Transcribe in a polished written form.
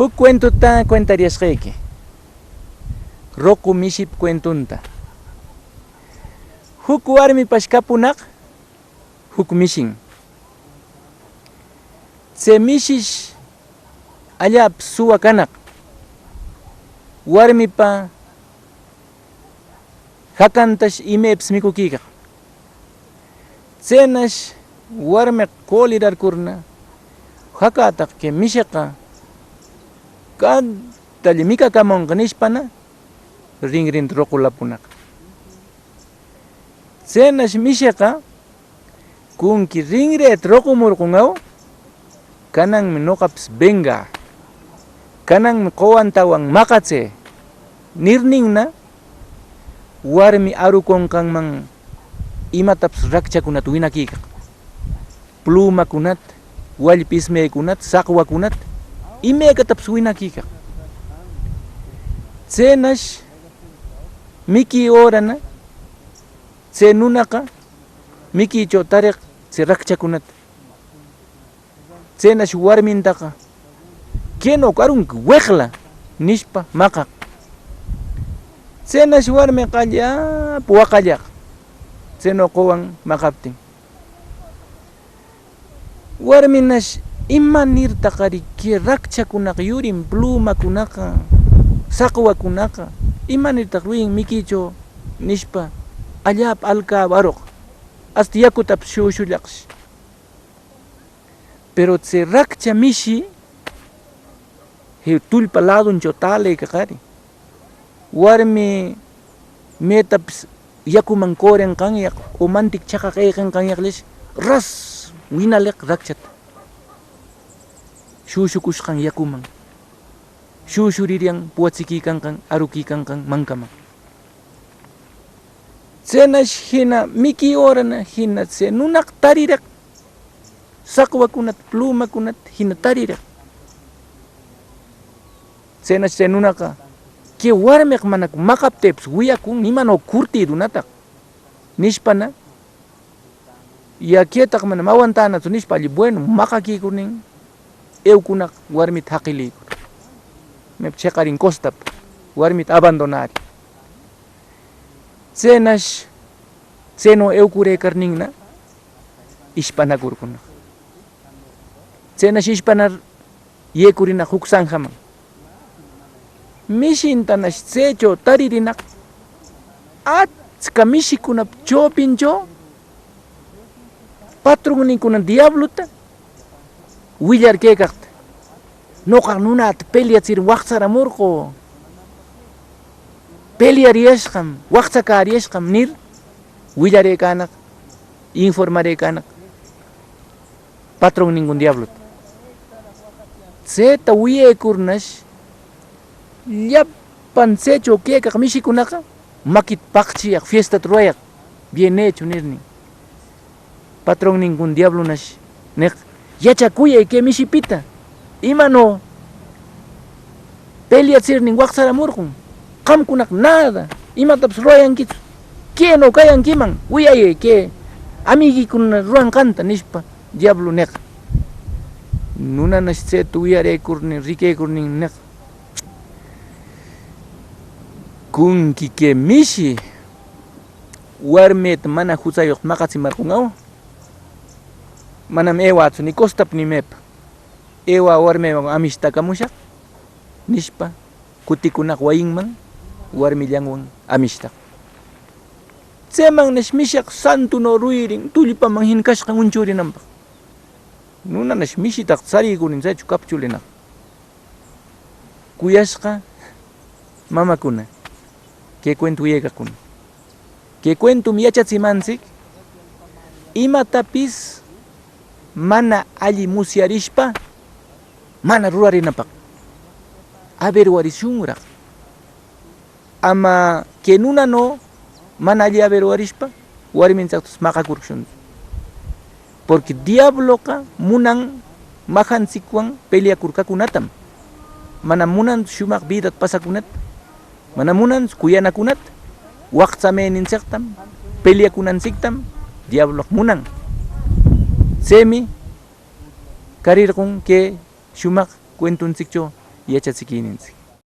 Huk cuentuta cuentariasqayki. Roku miship cuentunta. Huk warmi pashkapunaq huk mishin. Tse mishish allap suwa kanaq. Warmipa hakantash imaypis mikukiyqa. Tsenash warmiq qolirarkurna hakataq ke mishiqa kadalli mikakamunqa nishpana rinrin ruqulapunaq. Tsenash mishiqa kunki rinret ruqumurqunqaw kananmi nuqapis venga, kananmi qowantawan maqache nirninna warmi arukunqanman imatapis rakchakunata winakiyqa. Plumakunata, wallpismaykunata, saqwakunata imaykatapis winakiyqa. Tsenash miki horana tse nunaqa mikichaw tariq tse rakchakunata. Tsenash warmintaqa keno karunki weqla nishpa maqaq. Tsenash warmiqa allapa waqallaq tseno qowan maqaptin. Warminash imanirtaqari ke rakchakunaqa yurin plumakunaqa saqwakunaqa imanirtaq ruin mikichaw nishpa allapa alkaba aruq hasta yakutapas shushullaqsh. Pero tse rakcha mishi he tullpa ladunchaw talayqa qari warmi metapis yakuman korinqanyaq o mantik chaqaq ayqinqanyaqlish ras winaliq rakchata shushukushqan yakuman shushuririan puwachikiykanqan arukiykanqan mankaman. Tsenash hina miki horana hina tse nunaq tariraq saqwakunat plumakunat hina tariraq. Tsenash tse nunaqa ke warmiq manak maqaptepis wiyakun nimano kurtidunataq nishpana yaketaq mana awantanatu nishpa alli bueno maqakikunin eukunaq warmita haqilikur mep cheqarin costap warmita abandonari. Tsenash tseno eukuraykarninna ishpanakurkunaq. Tsenash ishpanar yekurinaq huk sanjaman. Mishintanash tsecho taririnaq achka mishikunap chopinchaw patronninkuna diablota willarkaykaqta nuqa nunata peleachir waqcharamurqu peleariyashqam waqchakariyashqam nir willaraykanaq informaraykanaq patronninkuna diablota. Tseta wiyaykurnash llapan tsecho kaykaq mishikunaqa makita paqchiyaq fiestata rurayaq bien hecho nirnin. Patronninkuna diablonash niq yachakuyay kay mishipita imano peleachirnin waqcharamurqun qamkunaq nada imatapis rurayankichu keno kayankiman wiyayay kay amiguikuna ruranqanta nishpa diablo niq. Nunanash tseta wiyaraykurnin rikaykurnin niq kunki ke mishi warmita mana huchayuq maqachimarqunqaw manam ewachu ni costap ni mep ewa warmiwan amishtakamushaq nishpa kutikunaq wayinman warmillanwan amishtaq. Tsemannash mishaq santuno ruirin tullpaman hinkashqan unchurinanpaq. Nunanash mishitaq sarikurin chaychu kapchulinaq. Kuyashqa mamakuna que cuento yegakuna que cuento yachachimansik imatapis mana alli musyarishpa mana rurarinapaq averwarishunraq ama que nunano mana alli averwarishpa warminchaqtas maqakurshun porque diabloqa munan majanchikwan peleakurkakunatam mana munan shumaq vidat pasakunata mana munan kuyanakunata waqchamayninchiktam peleakunanchiktam diablo munan. Semi karirqun que shumaq cuentunchikcho yachatsikininchik.